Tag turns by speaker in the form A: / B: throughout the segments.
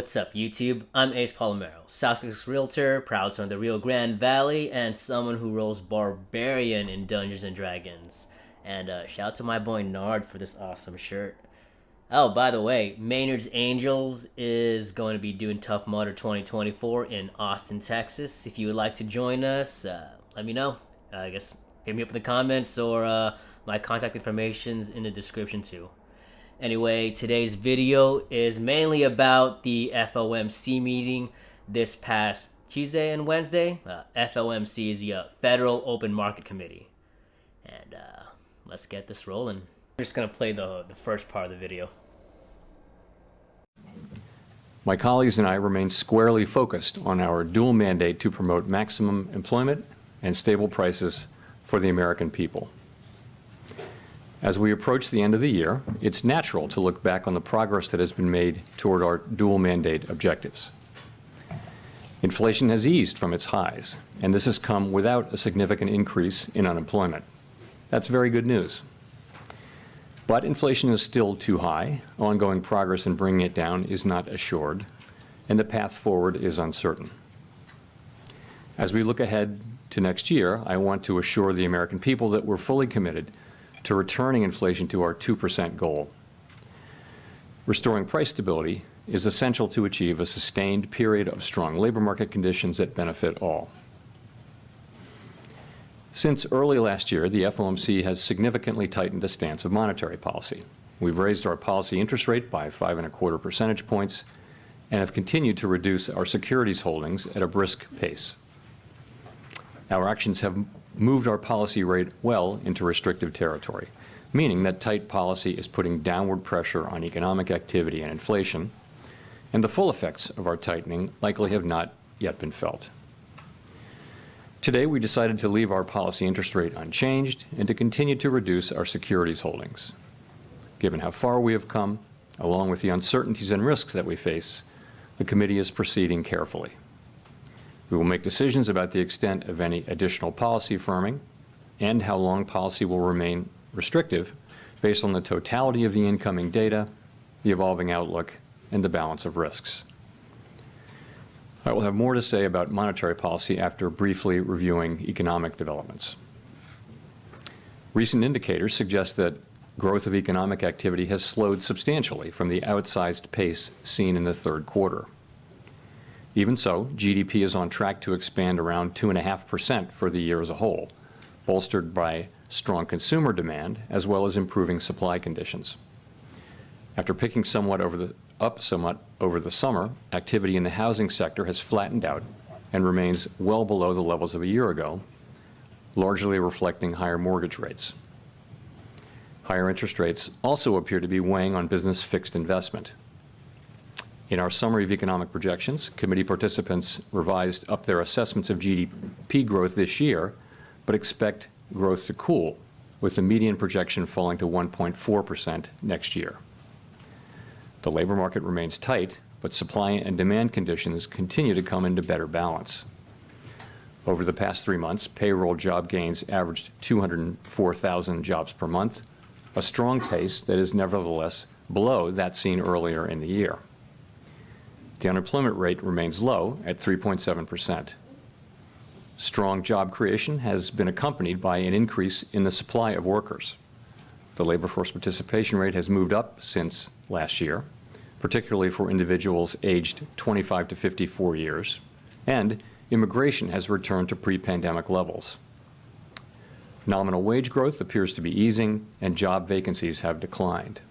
A: What's up, YouTube? I'm Ace Palomero, South Texas Realtor, proud son of the Rio Grande Valley, and someone who rolls Barbarian in Dungeons and Dragons. And shout out to my boy Nard for this awesome shirt. Oh, by the way, Maynard's Angels is going to be doing Tough Mudder 2024 in Austin, Texas. If you would like to join us, let me know. I guess hit me up in the comments or my contact information's in the description too. Anyway, today's video is mainly about the FOMC meeting this past Tuesday and Wednesday. FOMC is the Federal Open Market Committee. And let's get this rolling. I'm just going to play the first part of the video.
B: My colleagues and I remain squarely focused on our dual mandate to promote maximum employment and stable prices for the American people. As we approach the end of the year, it's natural to look back on the progress that has been made toward our dual mandate objectives. Inflation has eased from its highs, and this has come without a significant increase in unemployment. That's very good news. But inflation is still too high, ongoing progress in bringing it down is not assured, and the path forward is uncertain. As we look ahead to next year, I want to assure the American people that we're fully committed to returning inflation to our 2% goal. Restoring price stability is essential to achieve a sustained period of strong labor market conditions that benefit all. Since early last year, the FOMC has significantly tightened the stance of monetary policy. We've raised our policy interest rate by 5.25 percentage points and have continued to reduce our securities holdings at a brisk pace. Our actions have moved our policy rate well into restrictive territory, meaning that tight policy is putting downward pressure on economic activity and inflation, and the full effects of our tightening likely have not yet been felt. Today, we decided to leave our policy interest rate unchanged and to continue to reduce our securities holdings. Given how far we have come, along with the uncertainties and risks that we face, the committee is proceeding carefully. We will make decisions about the extent of any additional policy firming and how long policy will remain restrictive based on the totality of the incoming data, the evolving outlook, and the balance of risks. I will have more to say about monetary policy after briefly reviewing economic developments. Recent indicators suggest that growth of economic activity has slowed substantially from the outsized pace seen in the third quarter. Even so, GDP is on track to expand around 2.5% for the year as a whole, bolstered by strong consumer demand as well as improving supply conditions. After picking somewhat over the summer, activity in the housing sector has flattened out and remains well below the levels of a year ago, largely reflecting higher mortgage rates. Higher interest rates also appear to be weighing on business fixed investment. In our summary of economic projections, committee participants revised up their assessments of GDP growth this year, but expect growth to cool, with the median projection falling to 1.4% next year. The labor market remains tight, but supply and demand conditions continue to come into better balance. Over the past 3 months, payroll job gains averaged 204,000 jobs per month, a strong pace that is nevertheless below that seen earlier in the year. The unemployment rate remains low at 3.7%. Strong job creation has been accompanied by an increase in the supply of workers. The labor force participation rate has moved up since last year, particularly for individuals aged 25 to 54 years, and immigration has returned to pre-pandemic levels. Nominal wage growth appears to be easing, and job vacancies have declined.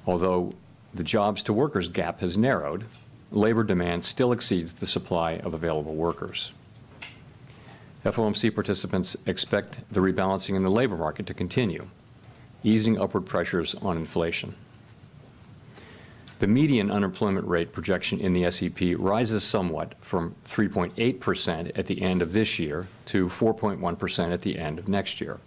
B: Although the jobs-to-workers gap has narrowed, labor demand still exceeds the supply of available workers. FOMC participants expect the rebalancing in the labor market to continue, easing upward pressures on inflation. The median unemployment rate projection in the SEP rises somewhat from 3.8% at the end of this year to 4.1% at the end of next year.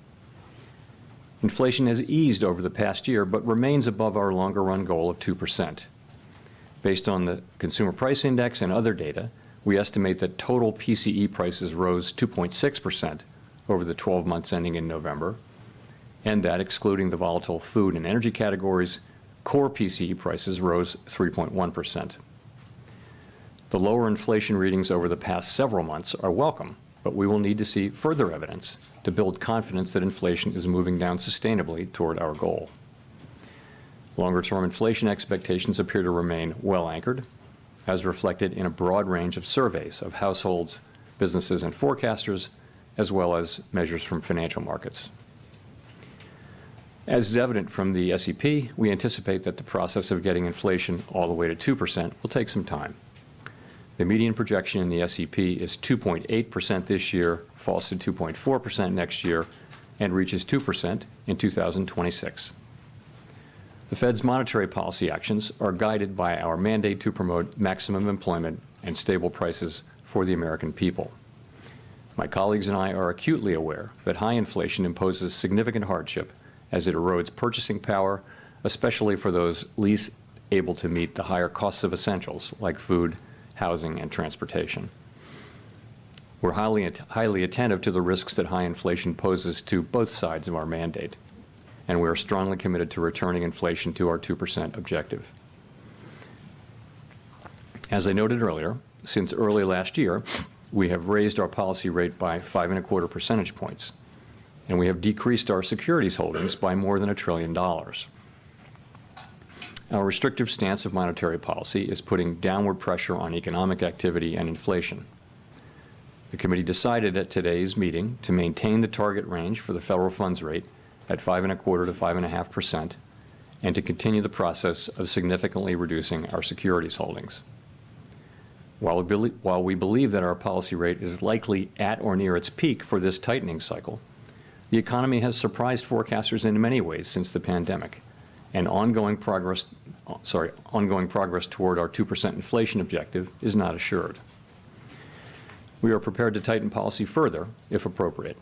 B: Inflation has eased over the past year, but remains above our longer-run goal of 2%. Based on the Consumer Price Index and other data, we estimate that total PCE prices rose 2.6% over the 12 months ending in November, and that, excluding the volatile food and energy categories, core PCE prices rose 3.1%. The lower inflation readings over the past several months are welcome, but we will need to see further evidence to build confidence that inflation is moving down sustainably toward our goal. Longer-term inflation expectations appear to remain well anchored, as reflected in a broad range of surveys of households, businesses, and forecasters, as well as measures from financial markets. As is evident from the SEP, we anticipate that the process of getting inflation all the way to 2% will take some time. The median projection in the SEP is 2.8% this year, falls to 2.4% next year, and reaches 2% in 2026. The Fed's monetary policy actions are guided by our mandate to promote maximum employment and stable prices for the American people. My colleagues and I are acutely aware that high inflation imposes significant hardship as it erodes purchasing power, especially for those least able to meet the higher costs of essentials like food, housing, and transportation. We're highly attentive to the risks that high inflation poses to both sides of our mandate, and we are strongly committed to returning inflation to our 2% objective. As I noted earlier, since early last year, we have raised our policy rate by 5.25 percentage points, and we have decreased our securities holdings by more than $1 trillion. Our restrictive stance of monetary policy is putting downward pressure on economic activity and inflation. The committee decided at today's meeting to maintain the target range for the federal funds rate at 5.25 to 5.5%, and to continue the process of significantly reducing our securities holdings. While we believe that our policy rate is likely at or near its peak for this tightening cycle, the economy has surprised forecasters in many ways since the pandemic, and ongoing progress toward our 2% inflation objective is not assured. We are prepared to tighten policy further if appropriate.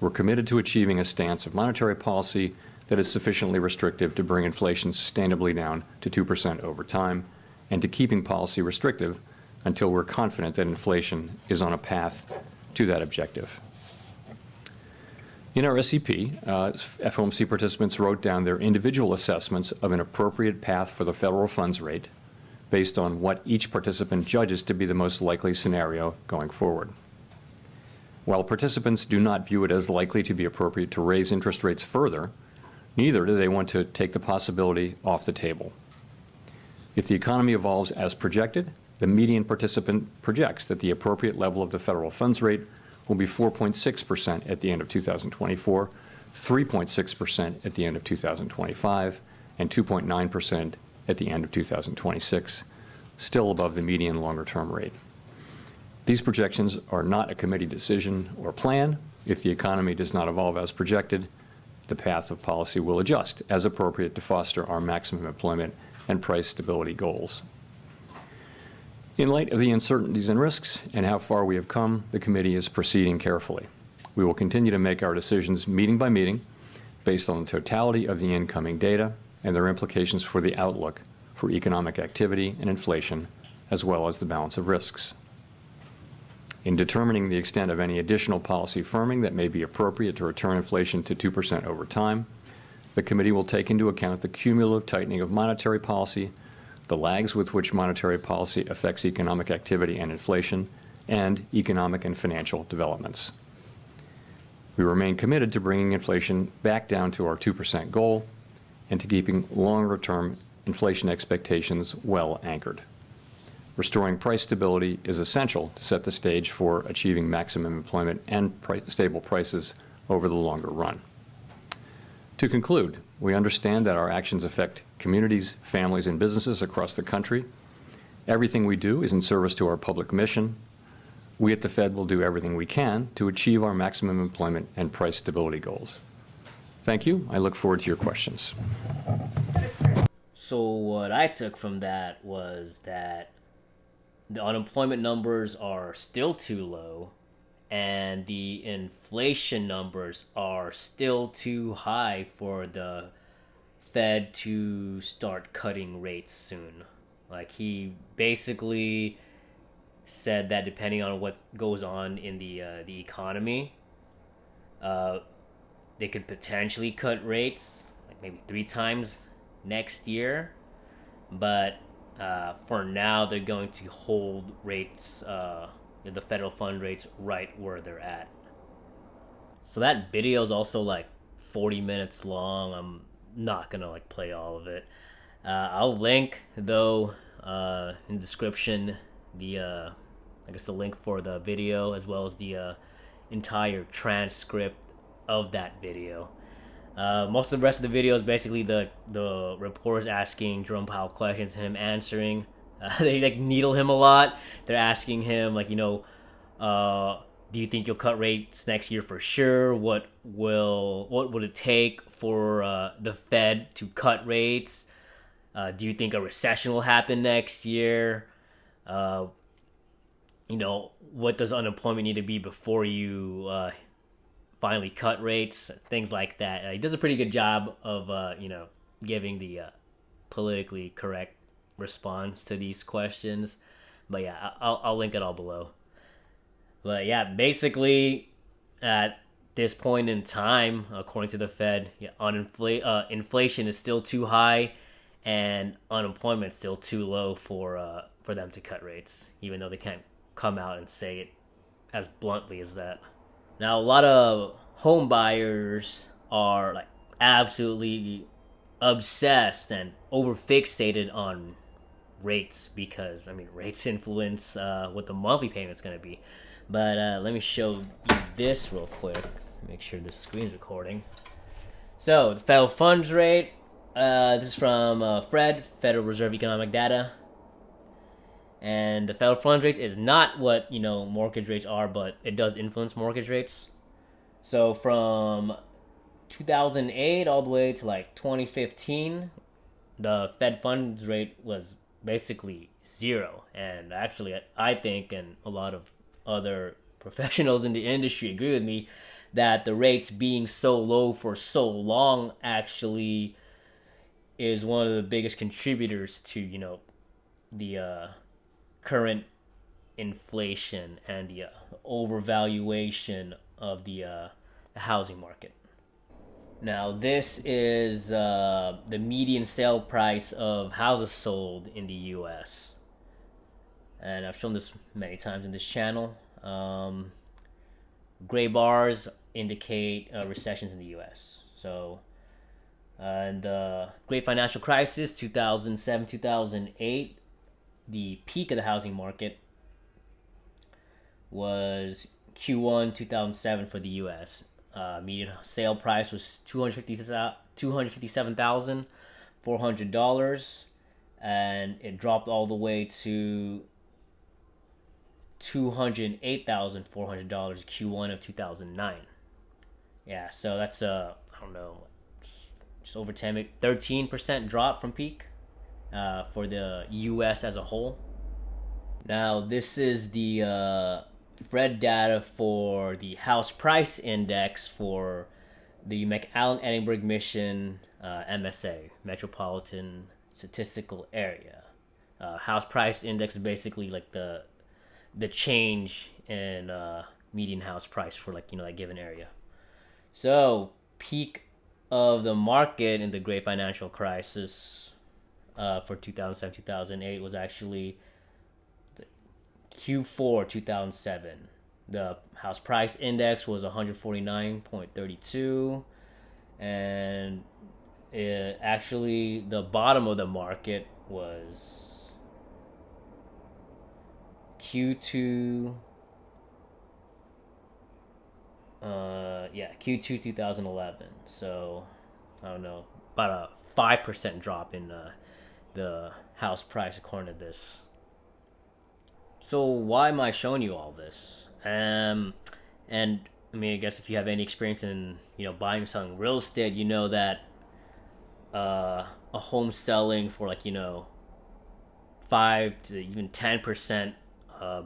B: We're committed to achieving a stance of monetary policy that is sufficiently restrictive to bring inflation sustainably down to 2% over time, and to keeping policy restrictive until we're confident that inflation is on a path to that objective. In our SEP, FOMC participants wrote down their individual assessments of an appropriate path for the federal funds rate based on what each participant judges to be the most likely scenario going forward. While participants do not view it as likely to be appropriate to raise interest rates further, neither do they want to take the possibility off the table. If the economy evolves as projected, the median participant projects that the appropriate level of the federal funds rate will be 4.6% at the end of 2024, 3.6% at the end of 2025, and 2.9% at the end of 2026, still above the median longer-term rate. These projections are not a committee decision or plan. If the economy does not evolve as projected, the path of policy will adjust as appropriate to foster our maximum employment and price stability goals. In light of the uncertainties and risks and how far we have come, the committee is proceeding carefully. We will continue to make our decisions meeting by meeting based on the totality of the incoming data and their implications for the outlook for economic activity and inflation, as well as the balance of risks. In determining the extent of any additional policy firming that may be appropriate to return inflation to 2% over time, the committee will take into account the cumulative tightening of monetary policy, the lags with which monetary policy affects economic activity and inflation, and economic and financial developments. We remain committed to bringing inflation back down to our 2% goal and to keeping longer-term inflation expectations well anchored. Restoring price stability is essential to set the stage for achieving maximum employment and stable prices over the longer run. To conclude, we understand that our actions affect communities, families, and businesses across the country. Everything we do is in service to our public mission. We at the Fed will do everything we can to achieve our maximum employment and price stability goals. Thank you. I look forward to your questions.
A: So what I took from that was that the unemployment numbers are still too low, and the inflation numbers are still too high for the Fed to start cutting rates soon. Like, he basically said that depending on what goes on in the economy, they could potentially cut rates like maybe 3 times next year, but for now they're going to hold rates, the federal fund rates, right where they're at. So that video is also like 40 minutes long. I'm not gonna like play all of it. I'll link though in the description the I guess the link for the video as well as the entire transcript of that video. Most of the rest of the video is basically the reporters asking Jerome Powell questions and him answering. They like needle him a lot. They're asking him like, do you think you'll cut rates next year for sure? What would it take for the Fed to cut rates? Do you think a recession will happen next year? What does unemployment need to be before you finally cut rates? Things like that. He does a pretty good job of giving the politically correct response to these questions. But yeah, I'll link it all below. But yeah, basically at this point in time, according to the Fed, inflation is still too high, and unemployment is still too low for them to cut rates, even though they can't come out and say it as bluntly as that. Now, a lot of home buyers are like absolutely obsessed and overfixated on rates because rates influence what the monthly payment's going to be. But let me show you this real quick. Make sure the screen's recording. So the federal funds rate. This is from Federal Reserve Economic Data. And the federal funds rate is not what mortgage rates are, but it does influence mortgage rates. So from 2008 all the way to like 2015, the Fed funds rate was basically zero. And actually, I think, and a lot of other professionals in the industry agree with me, that the rates being so low for so long actually is one of the biggest contributors to the current inflation and the overvaluation of the housing market. Now, this is the median sale price of houses sold in the U.S. And I've shown this many times in this channel. Gray bars indicate recessions in the U.S. So, in the Great Financial Crisis, 2007, 2008, the peak of the housing market was Q1 2007 for the U.S. Median sale price was $257,400, and it dropped all the way to $208,400 Q1 of 2009. Yeah, so that's I don't know, just over 13% drop from peak for the U.S. as a whole. Now, this is the Fred data for the house price index for the McAllen Edinburg Mission MSA, Metropolitan Statistical Area. House price index is basically like the change in median house price for that given area. So peak of the market in the Great Financial Crisis for 2007-2008 was actually Q4 2007. The house price index was 149.32, and actually the bottom of the market was Q2 Q2 2011. So I don't know, about a 5% drop in the house price according to this. So why am I showing you all this? And I guess if you have any experience in buying and selling real estate, you know that a home selling for 5 to even 10%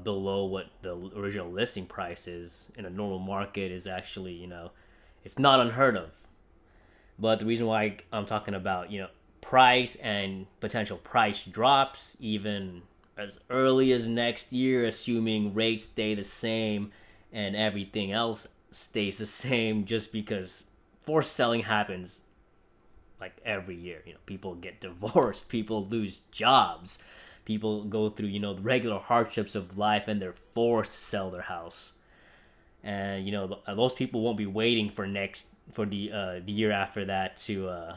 A: below what the original listing price is in a normal market is actually it's not unheard of. But the reason why I'm talking about price and potential price drops even as early as next year, assuming rates stay the same and everything else stays the same, just because forced selling happens like every year. You know, people get divorced, people lose jobs, people go through, you know, the regular hardships of life, and they're forced to sell their house. And you know, those people won't be waiting for the year after that to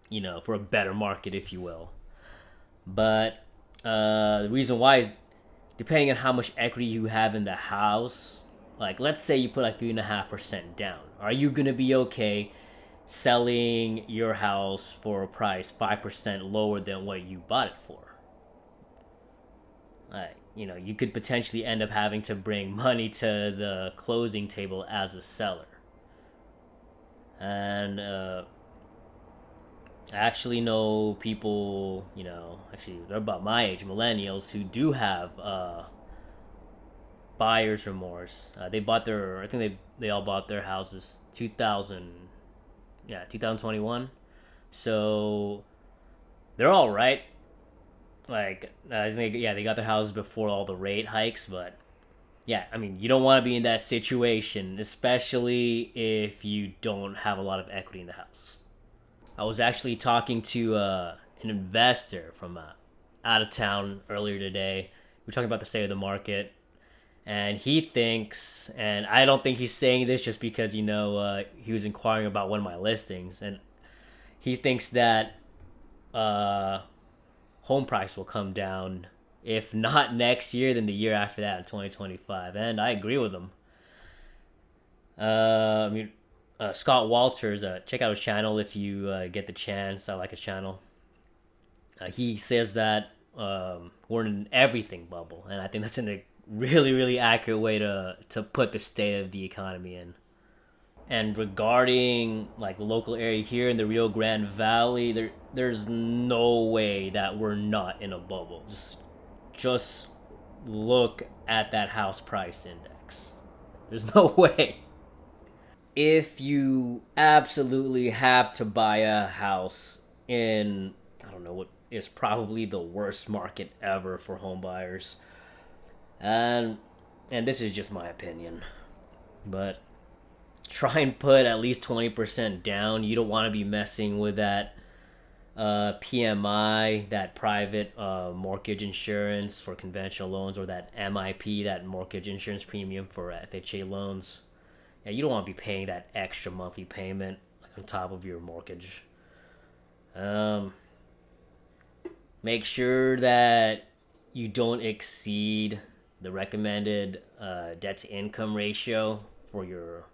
A: you know, for a better market, if you will. But the reason why is depending on how much equity you have in the house. Like, let's say you put like 3.5% down. Are you gonna be okay selling your house for a price 5% lower than what you bought it for? Like, you know, you could potentially end up having to bring money to the closing table as a seller. And I actually know people, you know, actually they're about my age, millennials, who do have buyer's remorse. They bought their, I think they all bought their houses 2021. So they're all right. Like, I think, yeah, they got their houses before all the rate hikes, but yeah, I mean, you don't want to be in that situation, especially if you don't have a lot of equity in the house. I was actually talking to an investor from out of town earlier today. We were talking about the state of the market, and he thinks, and I don't think he's saying this just because, you know, he was inquiring about one of my listings, and he thinks that home price will come down, if not next year, then the year after that in 2025. And I agree with him. I mean, Scott Walters, check out his channel if you get the chance. I like his channel. He says that we're in an everything bubble, and I think that's a really, really accurate way to put the state of the economy in. And regarding like the local area here in the Rio Grande Valley, there's no way that we're not in a bubble. Just look at that house price index. There's no way. If you absolutely have to buy a house in, I don't know, what is probably the worst market ever for home buyers, and this is just my opinion, but try and put at least 20% down. You don't want to be messing with that PMI, that private mortgage insurance for conventional loans, or that MIP, that mortgage insurance premium for FHA loans. Yeah, you don't want to be paying that extra monthly payment like on top of your mortgage. Make sure that you don't exceed the recommended debt to income ratio for your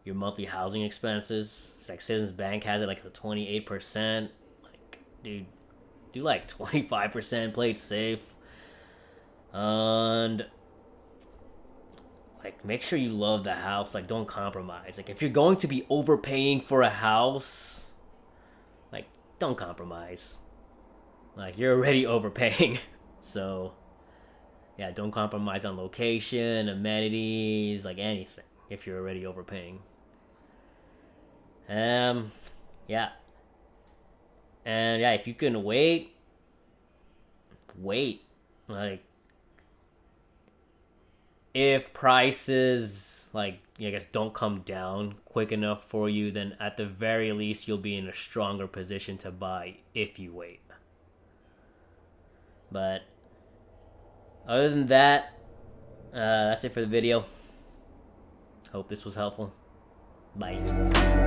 A: monthly housing expenses. It's like Citizens Bank has it like a 28%. Like, dude, do like 25%, play it safe. And like, make sure you love the house. Like, don't compromise. Like, if you're going to be overpaying for a house, like, don't compromise. Like, you're already overpaying. So yeah, don't compromise on location, amenities, like anything, if you're already overpaying. Yeah. And yeah, if you can wait. Like, if prices, like, I guess, don't come down quick enough for you, then at the very least you'll be in a stronger position to buy if you wait. But other than that, that's it for the video. Hope this was helpful. Bye.